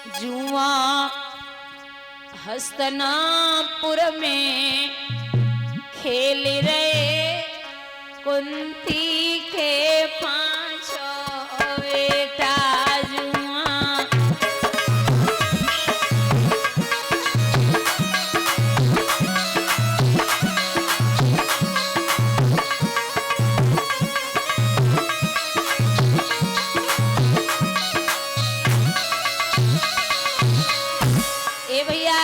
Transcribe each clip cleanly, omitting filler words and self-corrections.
जुआ हस्तनापुर में खेल रहे कुंती के पांचों बेटा जुआ। ए भैया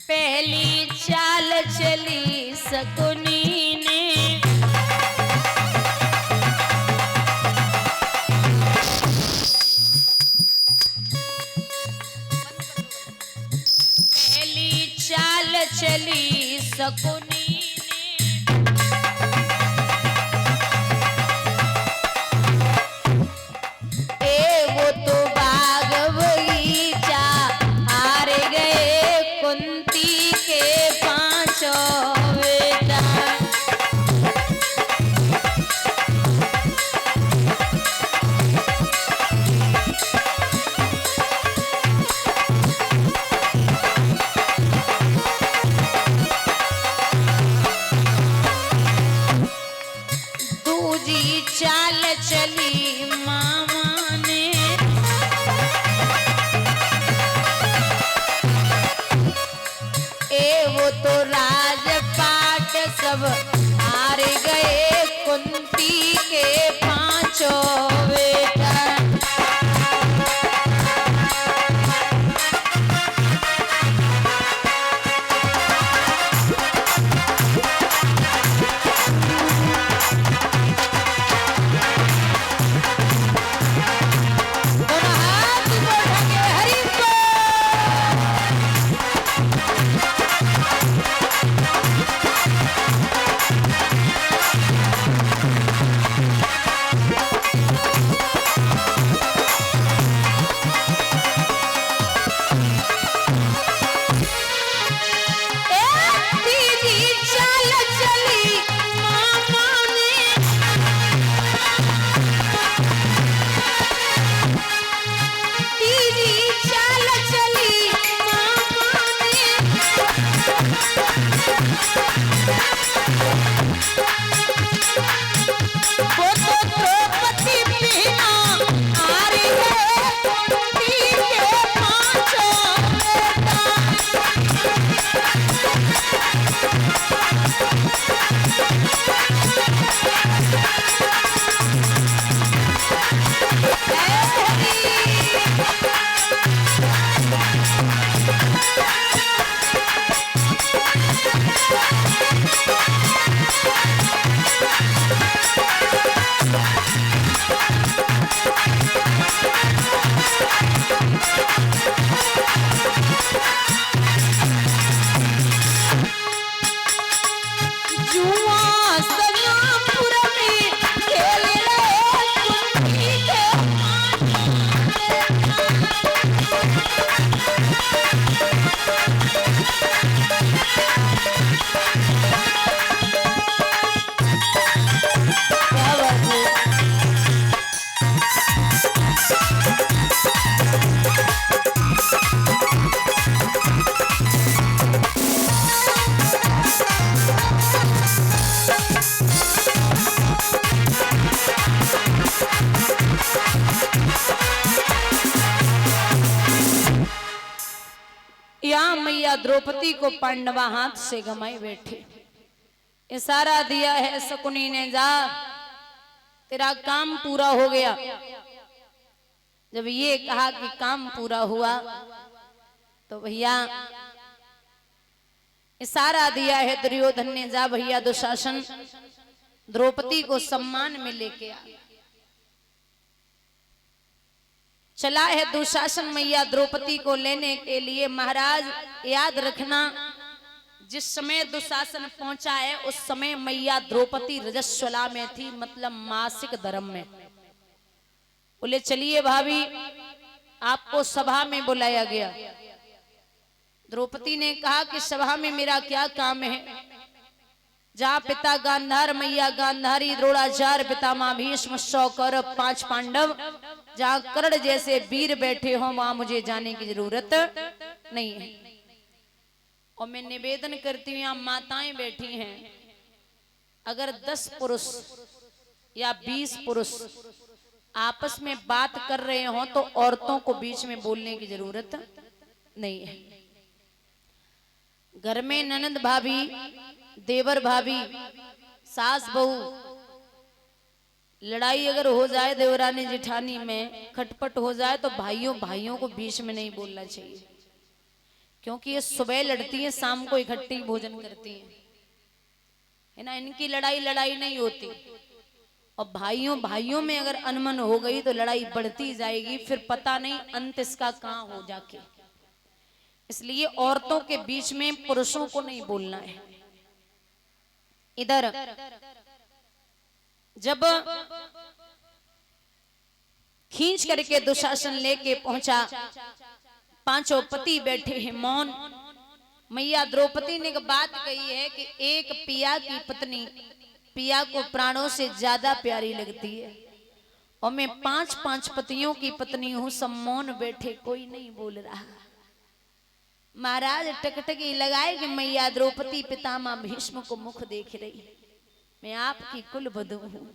पहली चाल चली शकुनी ने, पहली चाल चली शकुनी ने, वो तो बाग बगीचा हार गए कुंती के पांचों बेटा। दूजी चाल चली मामा ने, वो तो राजपाट सब हार गए कुंती के पांचों बेटा। दोनों हाथ उठा के हरि बोल। तीजी चाल चली मामा ने, तीजी चाल चली मामा ने, वो तो द्रौपदी बिना हार गए कुंती के पांचों बेटा। जुआ सनापुर में खेल रहे कुंती के क्या बात है। यहाँ मैया द्रौपदी को पांडवा हाथ से गमाए बैठे, इशारा दिया है शकुनी ने, जा तेरा काम पूरा हो गया। जब ये कहा कि काम पूरा हुआ तो भैया इशारा दिया है दुर्योधन ने, जा भैया दुशासन द्रौपदी को सम्मान में लेके आ। चला है दुशासन मैया द्रौपदी को लेने के लिए। महाराज याद रखना, जिस समय दुशासन पहुंचा है उस समय मैया द्रौपदी रजस्वला में थी, मतलब मासिक धर्म में। बोले चलिए भाभी, आपको सभा में बुलाया गया। द्रौपदी ने कहा कि सभा में मेरा क्या काम है। जहाँ पिता गांधार, मैया गांधारी, द्रोणाचार्य, पितामह भीष्म, 100 कौरव, 5 पांडव, जहाँ कर्ण जैसे वीर बैठे हों वहां मुझे जाने की जरूरत नहीं है। और मैं निवेदन करती हूँ, यहाँ माताएं बैठी हैं, अगर 10 पुरुष या 20 पुरुष आपस में बात कर रहे हो तो औरतों को बीच में बोलने की जरूरत नहीं है। घर में ननद भाभी, देवर भाभी, सास बहू, लड़ाई अगर हो जाए देवरानी जेठानी में, खटपट हो जाए तो भाइयों भाइयों को बीच में नहीं बोलना चाहिए, क्योंकि ये सुबह लड़ती हैं, शाम को इकट्ठी भोजन करती हैं, है ना। इनकी लड़ाई लड़ाई नहीं होती, और भाइयों भाइयों में अगर अनमन हो गई तो लड़ाई बढ़ती जाएगी, फिर पता नहीं अंत इसका कहां हो जाके। इसलिए औरतों के बीच में पुरुषों को नहीं बोलना है। इधर जब खींच करके दुशासन लेके पहुंचा, पांचों पति बैठे हैं मौन। मैया द्रौपदी ने एक बात कही है कि एक पिया की पत्नी पिया को प्राणों से ज्यादा प्यारी लगती है, और मैं 5-5 पतियों की पत्नी हूं, सब मौन बैठे, कोई नहीं बोल रहा। महाराज टकटकी लगाए कि मैया द्रौपदी पितामह भीष्म को मुख देख रही, मैं आपकी कुल वधू हूं,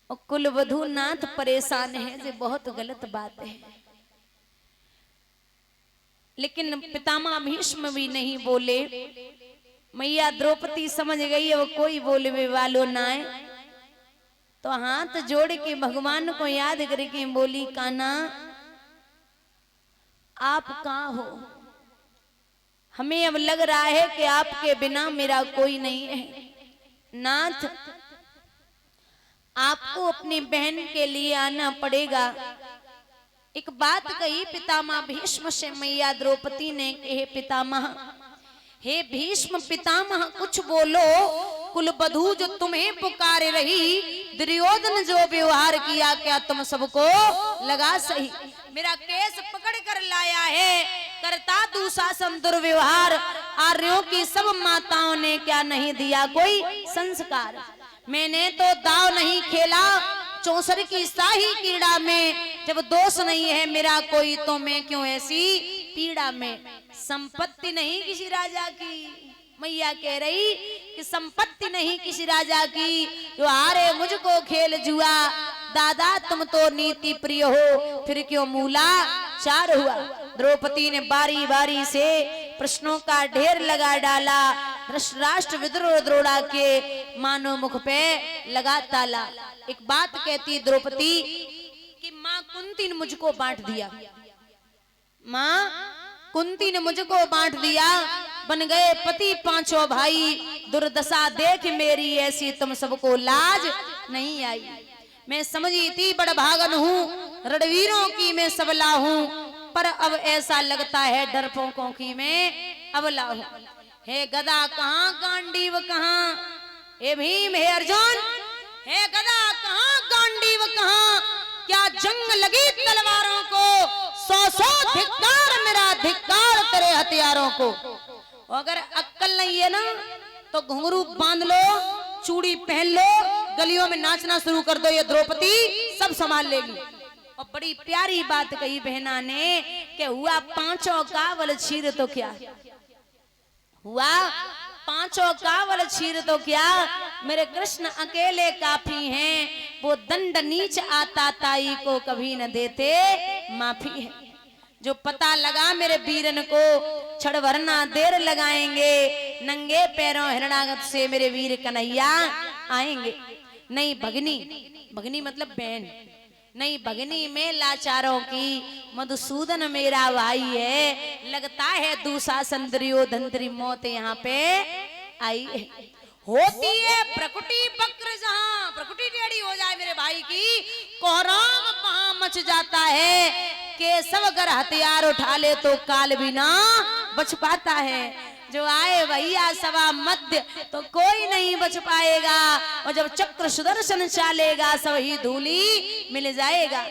और कुल वधू नाथ परेशान है, ये बहुत गलत बात है। लेकिन पितामह भीष्म भी नहीं बोले। मैया द्रौपदी समझ गई वो कोई बोलने वालों ना है, तो हाथ जोड़ के भगवान को याद करके बोली, कान्हा आप कहाँ हो? हमें अब लग रहा है कि आपके बिना मेरा कोई नहीं है। नाथ, आपको अपनी बहन के लिए आना पड़ेगा। एक बात कही पितामह भीष्म से मैया द्रौपदी ने, हे पितामह, हे भीष्म पितामह कुछ बोलो, कुलवधू जो तुम्हें पुकारे रही, दुर्योधन जो व्यवहार किया, क्या तुम सबको लगा सही? मेरा केस पकड़ कर लाया है, करता दुशासन दुर्व्यवहार, आर्यों की सब माताओं ने क्या नहीं दिया कोई संस्कार? मैंने तो दाव नहीं खेला चौसर की शाही कीड़ा में, जब दोष नहीं है मेरा कोई तो मैं क्यों ऐसी पीड़ा में? संपत्ति नहीं किसी राजा की, मैया कह रही कि संपत्ति नहीं किसी राजा की, जो हारे मुझको खेल जुआ, दादा तुम तो नीति प्रिय हो, फिर क्यों मूला चार हुआ? द्रौपदी ने बारी बारी से प्रश्नों का ढेर लगा डाला, राष्ट्र विद्रोह द्रोड़ा के मानो मुख पे लगा ताला। एक बात कहती द्रौपदी कि माँ कुंती ने मुझको बांट दिया, माँ कुंती ने मुझको बांट दिया, बन गए पति पांचों भाई, दुर्दशा देख मेरी ऐसी तुम सबको लाज नहीं आई। मैं समझी थी बड़ भागन हूँ, रणवीरों की मैं सबला हूँ, पर अब ऐसा लगता है डरपोकों की मैं अबला हूँ। हे गदा कहाँ, गांडीव कहाँ, हे भीम हे अर्जुन, हे गदा कहाँ, गांडीव कहाँ, क्या जंग लगी तलवारों को, 100 धिक्कार मेरा धिक्कार तेरे हथियारों को। अगर अक्कल नहीं है ना तो घुंघरू बांध लो, चूड़ी पहन लो, गलियों में नाचना शुरू कर दो, ये द्रौपदी सब संभाल लेगी। और बड़ी प्यारी बात कही बहना ने कि हुआ पांचों कावल छीर तो क्या हुआ, पांचों कावल छीर तो क्या, मेरे कृष्ण अकेले काफी हैं, वो दंड नीच आता ताई को कभी न देते माफी है। जो पता लगा मेरे वीरन को, छड़ भरना देर लगाएंगे, नंगे पैरों हिरणागत से मेरे वीर कन्हैया आएंगे। नहीं भगनी, भगनी मतलब बहन, नहीं भगनी में लाचारों की, मधुसूदन मेरा भाई है, लगता है दुशासन दुर्योधन तेरी मौत यहाँ पे आई है। होती है प्रकृति वक्र, जहाँ प्रकृति टेढ़ी हो जाए मेरे भाई की, कोहराम वहां मच जाता है, केशव अगर हथियार उठा ले तो काल भी ना बच पाता है। जो आए भैया सवा मध्य तो कोई नहीं बच पाएगा, और जब चक्र सुदर्शन चालेगा सब ही धूली मिल जाएगा।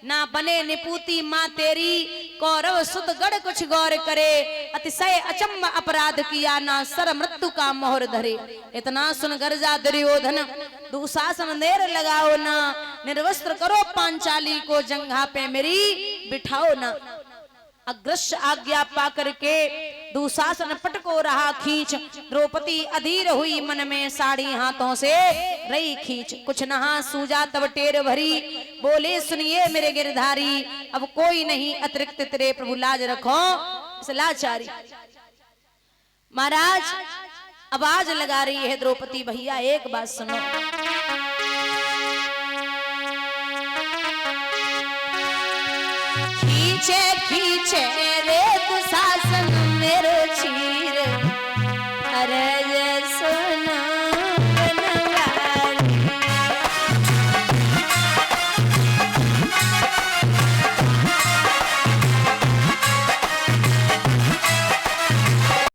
ना बने निपूती माँ तेरी, कौरव सुत गढ़ कुछ गौर करे, अतिशय अचम्म अपराध किया ना, सर मृत्यु का मोहर धरे। इतना सुन गर्जा दुर्योधन, दुशासन देर लगाओ ना, निर्वस्त्र करो पांचाली को, जंघा पे मेरी बिठाओ ना। अग्रस्य आज्ञा पा करके दुशासन पटको रहा खींच, द्रौपदी अधीर हुई मन में, साड़ी हाथों से रही खींच। कुछ नहा सूजा तब टेर भरी, बोले सुनिए मेरे गिरधारी, अब कोई नहीं अतिरिक्त तेरे प्रभु, लाज रखो इस लाचारी। महाराज आवाज लगा रही है द्रौपदी, भैया एक बात सुनो। खींचे खींचे रे दुशासन मेरो चीर,